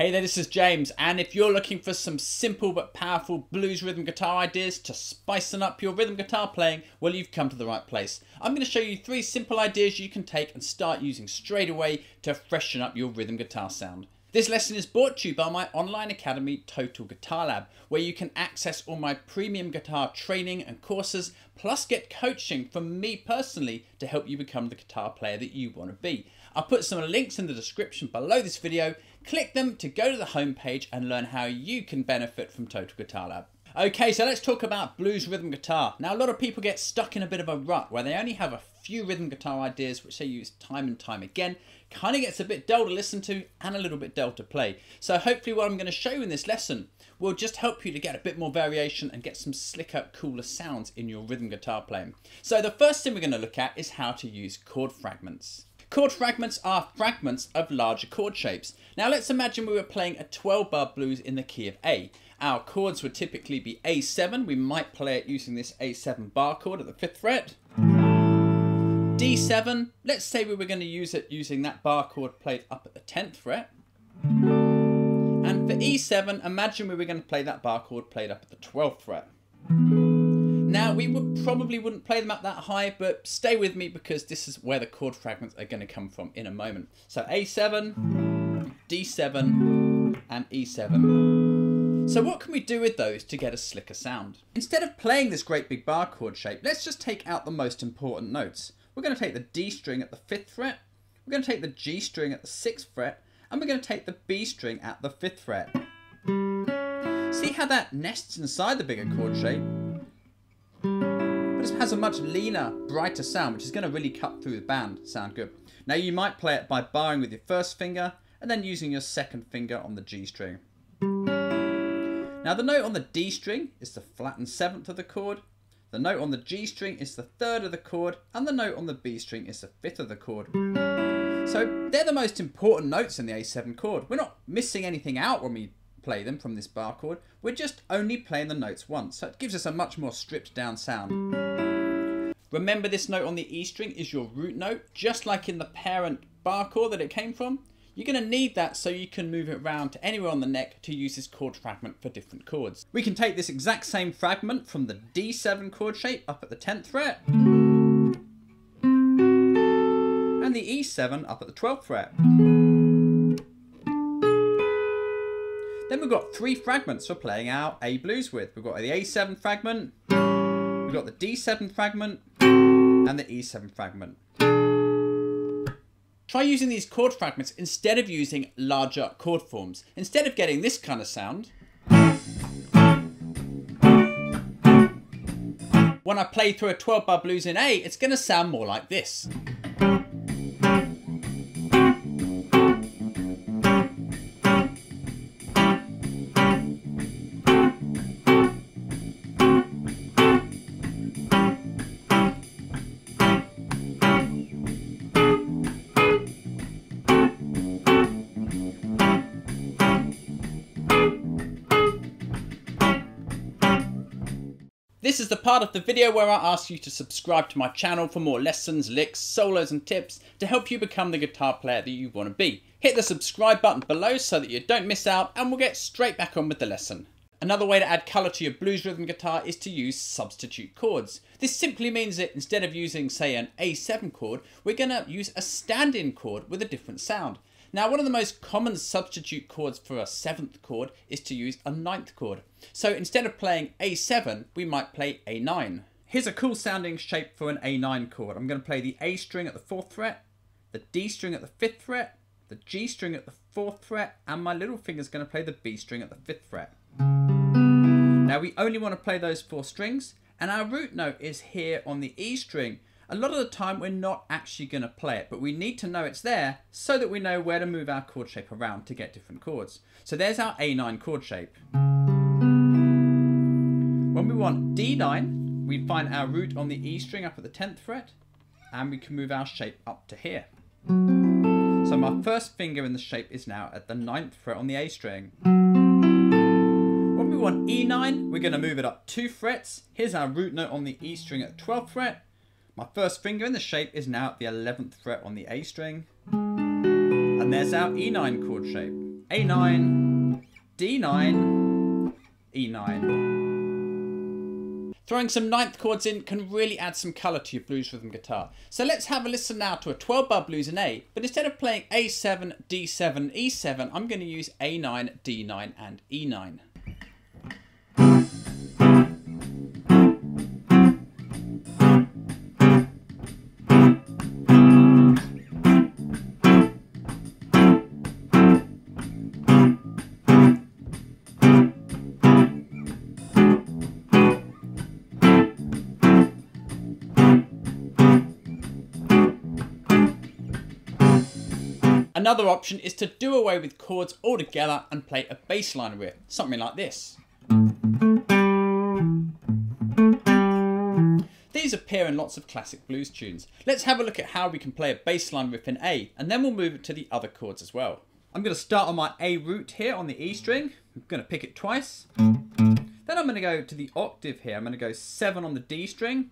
Hey there, this is James, and if you're looking for some simple but powerful blues rhythm guitar ideas to spicing up your rhythm guitar playing, well, you've come to the right place. I'm going to show you 3 simple ideas you can take and start using straight away to freshen up your rhythm guitar sound. This lesson is brought to you by my online academy, Total Guitar Lab, where you can access all my premium guitar training and courses, plus get coaching from me personally to help you become the guitar player that you want to be. I'll put some links in the description below this video. Click them to go to the homepage and learn how you can benefit from Total Guitar Lab. Okay, so let's talk about blues rhythm guitar. Now, a lot of people get stuck in a bit of a rut where they only have a few rhythm guitar ideas which they use time and time again. Kind of gets a bit dull to listen to and a little bit dull to play. So hopefully what I'm going to show you in this lesson will just help you to get a bit more variation and get some slicker, cooler sounds in your rhythm guitar playing. So the first thing we're going to look at is how to use chord fragments. Chord fragments are fragments of larger chord shapes. Now let's imagine we were playing a 12-bar blues in the key of A. Our chords would typically be A7. We might play it using this A7 bar chord at the 5th fret. D7, let's say we were going to use it using that bar chord played up at the 10th fret. And for E7, imagine we were going to play that bar chord played up at the 12th fret. Now, we probably wouldn't play them up that high, but stay with me because this is where the chord fragments are going to come from in a moment. So A7, D7, and E7. So what can we do with those to get a slicker sound? Instead of playing this great big bar chord shape, let's just take out the most important notes. We're going to take the D string at the 5th fret, we're going to take the G string at the 6th fret, and we're going to take the B string at the 5th fret. See how that nests inside the bigger chord shape? But it has a much leaner, brighter sound, which is going to really cut through the band. Sound good. Now you might play it by barring with your first finger and then using your second finger on the G string. Now the note on the D string is the flattened 7th of the chord, the note on the G string is the 3rd of the chord, and the note on the B string is the 5th of the chord. So they're the most important notes in the A7 chord. We're not missing anything out when we play them from this bar chord, we're just only playing the notes once, so it gives us a much more stripped down sound. Remember, this note on the E string is your root note, just like in the parent bar chord that it came from. You're going to need that so you can move it around to anywhere on the neck to use this chord fragment for different chords. We can take this exact same fragment from the D7 chord shape up at the 10th fret and the E7 up at the 12th fret. Then we've got 3 fragments for playing our A blues with. We've got the A7 fragment, we've got the D7 fragment, and the E7 fragment. Try using these chord fragments instead of using larger chord forms. Instead of getting this kind of sound, when I play through a 12-bar blues in A, it's going to sound more like this. This is the part of the video where I ask you to subscribe to my channel for more lessons, licks, solos and tips to help you become the guitar player that you want to be. Hit the subscribe button below so that you don't miss out, and we'll get straight back on with the lesson. Another way to add colour to your blues rhythm guitar is to use substitute chords. This simply means that instead of using, say, an A7 chord, we're going to use a stand-in chord with a different sound. Now, one of the most common substitute chords for a 7th chord is to use a 9th chord. So instead of playing A7, we might play A9. Here's a cool sounding shape for an A9 chord. I'm going to play the A string at the 4th fret, the D string at the 5th fret, the G string at the 4th fret, and my little finger's going to play the B string at the 5th fret. Now we only want to play those 4 strings, and our root note is here on the E string. A lot of the time we're not actually going to play it, but we need to know it's there so that we know where to move our chord shape around to get different chords. So there's our A9 chord shape. When we want D9, we find our root on the E string up at the 10th fret, and we can move our shape up to here. So my first finger in the shape is now at the 9th fret on the A string. When we want E9, we're going to move it up 2 frets. Here's our root note on the E string at the 12th fret. My first finger in the shape is now at the 11th fret on the A string. And there's our E9 chord shape. A9, D9, E9. Throwing some ninth chords in can really add some colour to your blues rhythm guitar. So let's have a listen now to a 12 bar blues in A, but instead of playing A7, D7, E7, I'm going to use A9, D9 and E9. Another option is to do away with chords altogether and play a bassline riff, something like this. These appear in lots of classic blues tunes. Let's have a look at how we can play a bassline riff in A, and then we'll move it to the other chords as well. I'm going to start on my A root here on the E string. I'm going to pick it twice. Then I'm going to go to the octave here. I'm going to go 7 on the D string,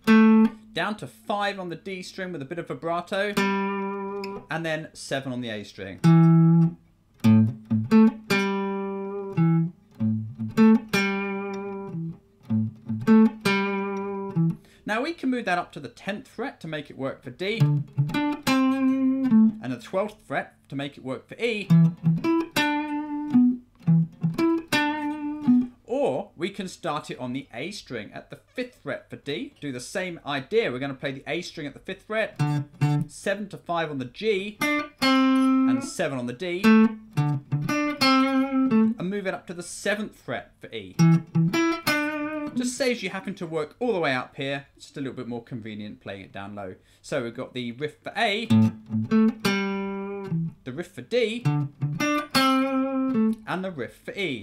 down to 5 on the D string with a bit of vibrato, and then 7 on the A string. Now we can move that up to the 10th fret to make it work for D, and the 12th fret to make it work for E. Or we can start it on the A string at the 5th fret for D. Do the same idea. We're going to play the A string at the 5th fret, 7 to 5 on the G, and 7 on the D, and move it up to the 7th fret for E. Just saves you having to work all the way up here. It's just a little bit more convenient playing it down low. So we've got the riff for A, the riff for D, and the riff for E.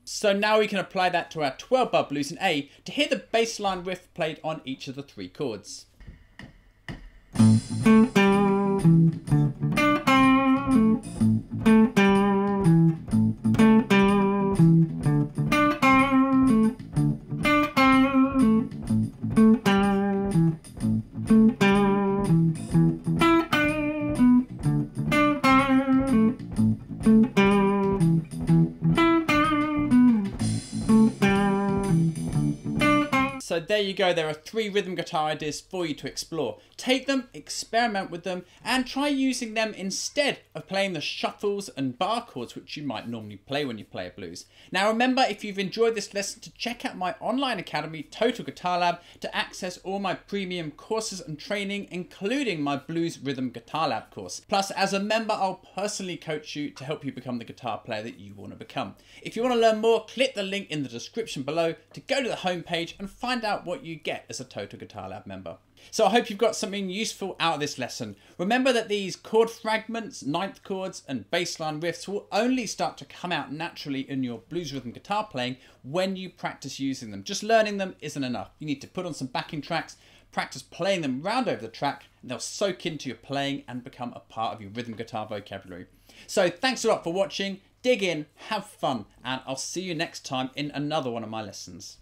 So now we can apply that to our 12 bar blues in A to hear the bassline riff played on each of the 3 chords. So there you go, there are 3 rhythm guitar ideas for you to explore. Take them, experiment with them, and try using them instead of playing the shuffles and bar chords which you might normally play when you play a blues. Now remember, if you've enjoyed this lesson, to check out my online academy, Total Guitar Lab, to access all my premium courses and training, including my Blues Rhythm Guitar Lab course. Plus, as a member, I'll personally coach you to help you become the guitar player that you want to become. If you want to learn more, click the link in the description below to go to the homepage and find out what you get as a Total Guitar Lab member. So I hope you've got something useful out of this lesson. Remember that these chord fragments, ninth chords and bassline riffs will only start to come out naturally in your blues rhythm guitar playing when you practice using them. Just learning them isn't enough. You need to put on some backing tracks, practice playing them round over the track, and they'll soak into your playing and become a part of your rhythm guitar vocabulary. So thanks a lot for watching. Dig in, have fun, and I'll see you next time in another one of my lessons.